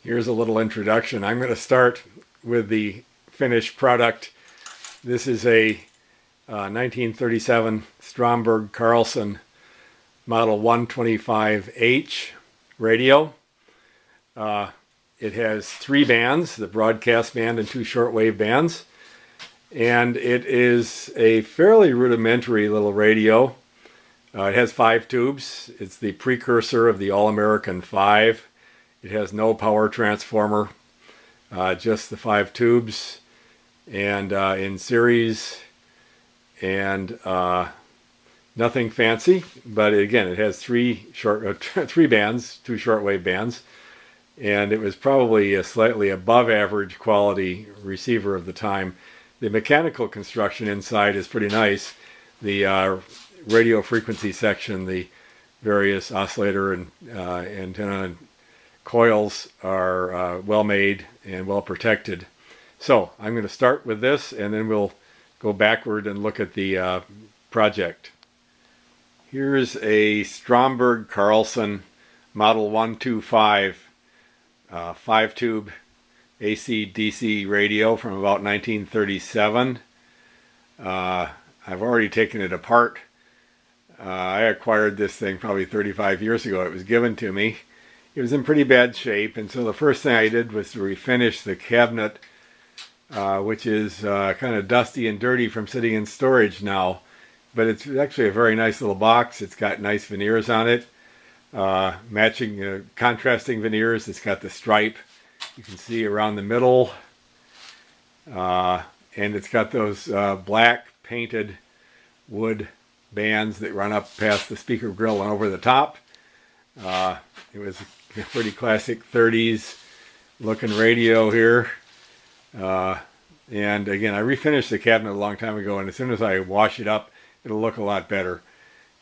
Here's a little introduction. I'm going to start with the finished product. This is a 1937 Stromberg Carlson Model 125H radio. It has 3 bands, the broadcast band and 2 shortwave bands. And it is a fairly rudimentary little radio. It has 5 tubes. It's the precursor of the All-American 5. It has no power transformer, just the 5 tubes, and in series, and nothing fancy. But again, it has 3 bands, 2 shortwave bands, and it was probably a slightly above average quality receiver of the time. The mechanical construction inside is pretty nice. The radio frequency section, the various oscillator and antenna and coils are well made and well protected. So I'm going to start with this, and then we'll go backward and look at the project. Here's a Stromberg Carlson Model 125 5-tube AC/DC radio from about 1937. I've already taken it apart. I acquired this thing probably 35 years ago. It was given to me. It was in pretty bad shape, and so the first thing I did was to refinish the cabinet, which is kind of dusty and dirty from sitting in storage now. But it's actually a very nice little box. It's got nice veneers on it, matching contrasting veneers. It's got the stripe you can see around the middle, and it's got those black painted wood bands that run up past the speaker grill and over the top. It was a pretty classic 30s looking radio here. And again, I refinished the cabinet a long time ago, and as soon as I wash it up, it'll look a lot better.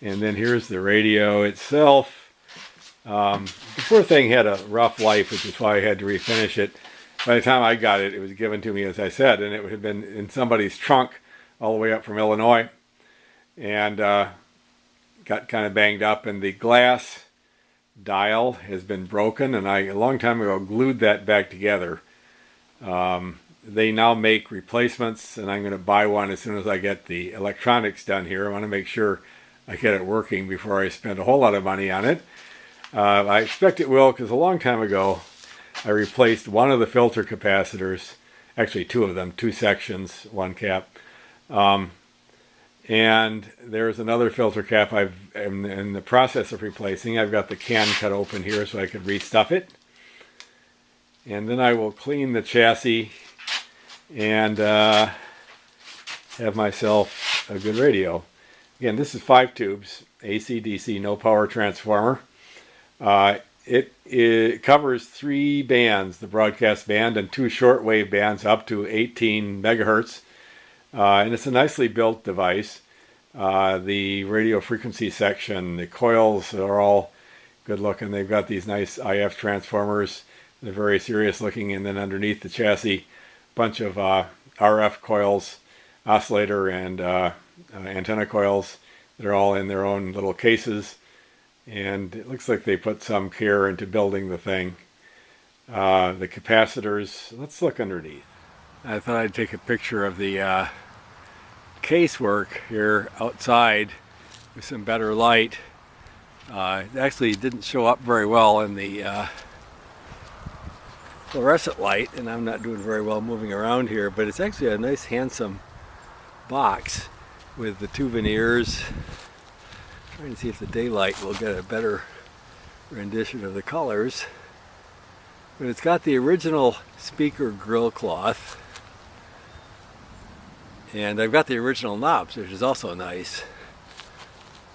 And then here's the radio itself. The poor thing had a rough life, which is why I had to refinish it. By the time I got it, it was given to me, as I said, and it had been in somebody's trunk all the way up from Illinois, and got kind of banged up, and the glass dial has been broken, and I, a long time ago, glued that back together. They now make replacements, and I'm going to buy one as soon as I get the electronics done here. I want to make sure I get it working before I spend a whole lot of money on it. I expect it will, because a long time ago I replaced one of the filter capacitors, actually 2 of them, 2 sections, 1 cap. And there's another filter cap I'm in the process of replacing. I've got the can cut open here so I could restuff it. And then I will clean the chassis and have myself a good radio. Again, this is 5 tubes, AC/DC, no power transformer. It covers 3 bands, the broadcast band and 2 shortwave bands up to 18 megahertz. And it's a nicely built device. The radio frequency section, the coils are all good looking. They've got these nice IF transformers. They're very serious looking. And then underneath the chassis, a bunch of RF coils, oscillator and antenna coils that are all in their own little cases. And it looks like they put some care into building the thing. The capacitors, let's look underneath. I thought I'd take a picture of the casework here outside with some better light. It actually didn't show up very well in the fluorescent light, and I'm not doing very well moving around here, but it's actually a nice handsome box with the 2 veneers. Trying to see if the daylight will get a better rendition of the colors. But it's got the original speaker grill cloth. And I've got the original knobs, which is also nice.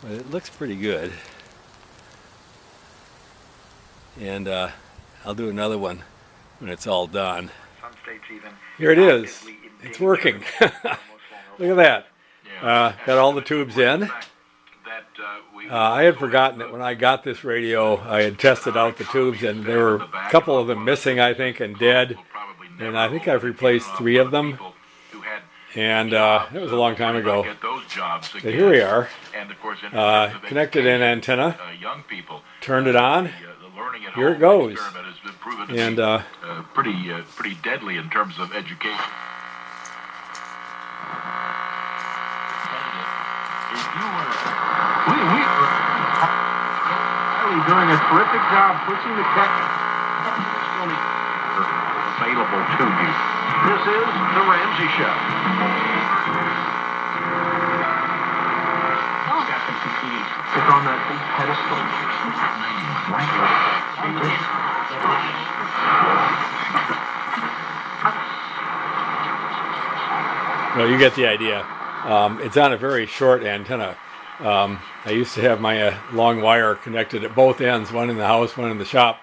But it looks pretty good. And I'll do another one when it's all done. Here it is. It's working. Look at that. Got all the tubes in. I had forgotten that when I got this radio, I had tested out the tubes, and there were a couple of them missing, I think, and dead. And I think I've replaced 3 of them. And it was a long time ago. So here we are. Connected an antenna. Turned it on. here it goes. And pretty deadly in terms of education. We're doing a terrific job pushing the cat available to you. This is the Ramsey Show. It's on that big pedestal. Well, you get the idea. It's on a very short antenna. I used to have my long wire connected at both ends, one in the house, one in the shop,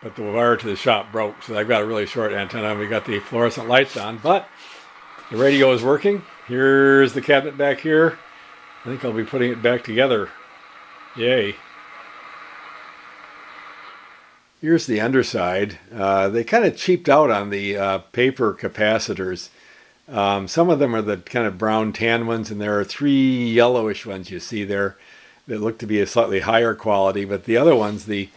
but the wire to the shop broke, so I've got a really short antenna, and we got the fluorescent lights on, but the radio is working. Here's the cabinet back here. I think I'll be putting it back together. Yay. Here's the underside. They kind of cheaped out on the paper capacitors. Some of them are the kind of brown tan ones, and there are 3 yellowish ones you see there that look to be a slightly higher quality, but the other ones, the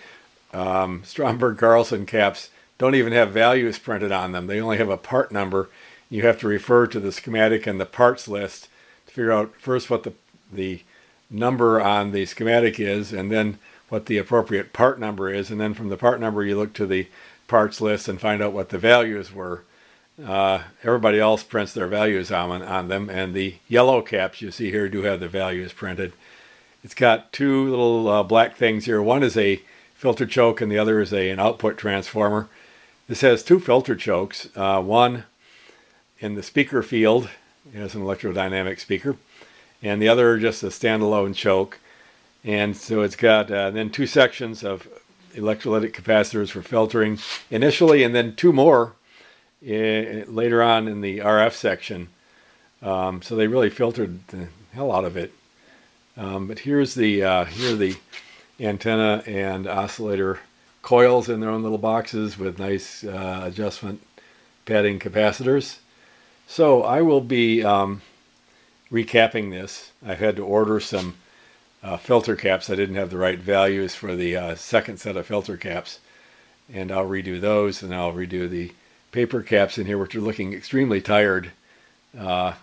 Stromberg Carlson caps, don't even have values printed on them. They only have a part number. You have to refer to the schematic and the parts list to figure out first what the number on the schematic is, and then what the appropriate part number is, and then from the part number you look to the parts list and find out what the values were. Everybody else prints their values on them, and the yellow caps you see here do have the values printed. It's got 2 little black things here. One is a filter choke and the other is an output transformer. This has 2 filter chokes, one in the speaker field, it has an electrodynamic speaker, and the other just a standalone choke. And so it's got then 2 sections of electrolytic capacitors for filtering initially, and then 2 more later on in the RF section. So they really filtered the hell out of it. But here's the here are the antenna and oscillator coils in their own little boxes with nice adjustment padding capacitors. So I will be recapping this. I've had to order some filter caps. I didn't have the right values for the second set of filter caps, and I'll redo those, and I'll redo the paper caps in here, which are looking extremely tired, and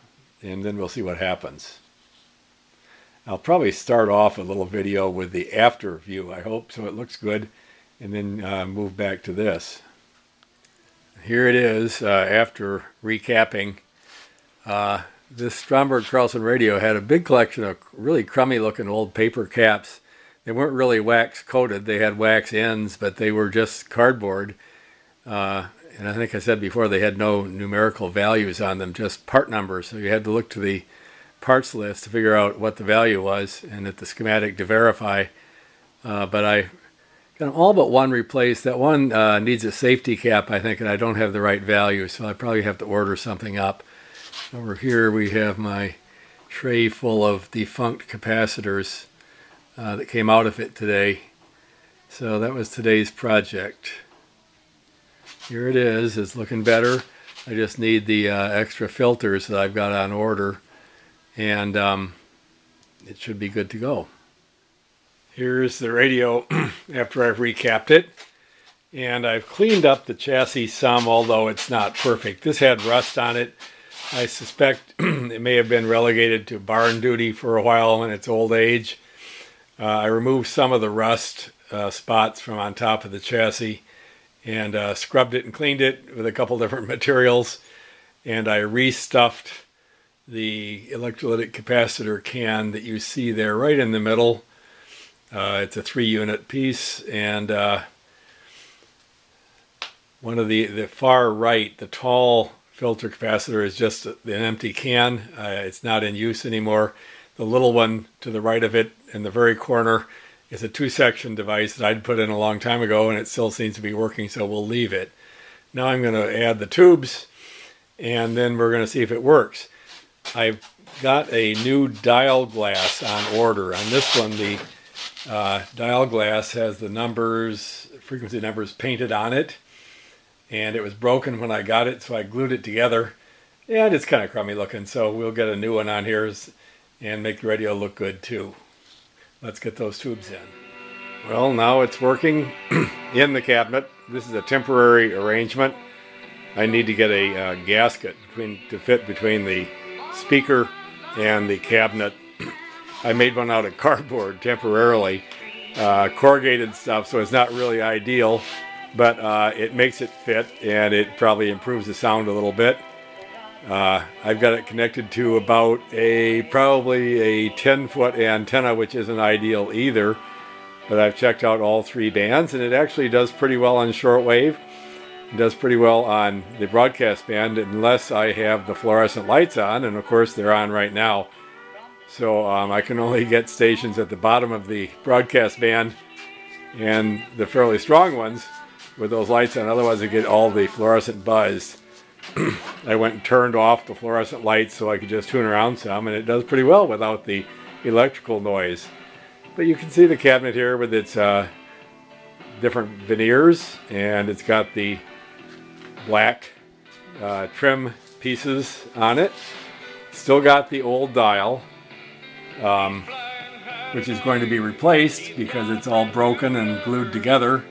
then we'll see what happens. I'll probably start off a little video with the after view, I hope, so it looks good, and then move back to this. Here it is after recapping. This Stromberg Carlson radio had a big collection of really crummy looking old paper caps. They weren't really wax coated, they had wax ends, but they were just cardboard. And I think I said before they had no numerical values on them, just part numbers. So you had to look to the parts list to figure out what the value was and at the schematic to verify. But I got all but one replaced. That one needs a safety cap, I think, and I don't have the right value, so I probably have to order something up. Over here we have my tray full of defunct capacitors that came out of it today. So that was today's project. Here it is. It's looking better. I just need the extra filters that I've got on order, and it should be good to go. Here's the radio after I've recapped it, and I've cleaned up the chassis some, although it's not perfect. This had rust on it. I suspect it may have been relegated to barn duty for a while in its old age. I removed some of the rust spots from on top of the chassis and scrubbed it and cleaned it with a couple different materials, and I restuffed the electrolytic capacitor can that you see there right in the middle. It's a 3-unit piece, and one of the far right, the tall filter capacitor, is just an empty can. It's not in use anymore. The little one to the right of it in the very corner is a 2-section device that I'd put in a long time ago, and it still seems to be working, so we'll leave it. Now I'm going to add the tubes, and then we're going to see if it works. I've got a new dial glass on order. On this one, the dial glass has the numbers, frequency numbers painted on it, and it was broken when I got it, so I glued it together, and it's kind of crummy looking, so we'll get a new one on here and make the radio look good too. Let's get those tubes in. Well, now it's working in the cabinet. This is a temporary arrangement. I need to get a gasket to fit between the speaker and the cabinet. I made one out of cardboard temporarily, corrugated stuff, so it's not really ideal, but it makes it fit, and it probably improves the sound a little bit. I've got it connected to about probably a 10-foot antenna, which isn't ideal either, but I've checked out all 3 bands, and it actually does pretty well on shortwave. It does pretty well on the broadcast band, unless I have the fluorescent lights on, and of course they're on right now. So I can only get stations at the bottom of the broadcast band, and the fairly strong ones with those lights on, otherwise I get all the fluorescent buzz. I went and turned off the fluorescent lights so I could just tune around some, and it does pretty well without the electrical noise. But you can see the cabinet here with its different veneers, and it's got the black trim pieces on it. Still got the old dial, which is going to be replaced because it's all broken and glued together,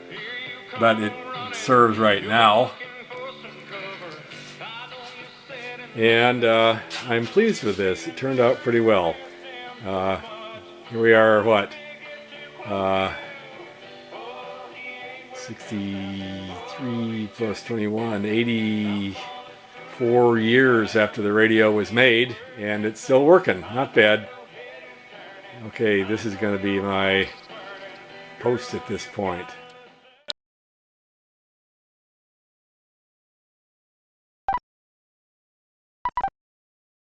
but it serves right now. And I'm pleased with this. It turned out pretty well. Here we are, what? 63 plus 21, 84 years after the radio was made, and it's still working. Not bad. Okay, this is going to be my post at this point.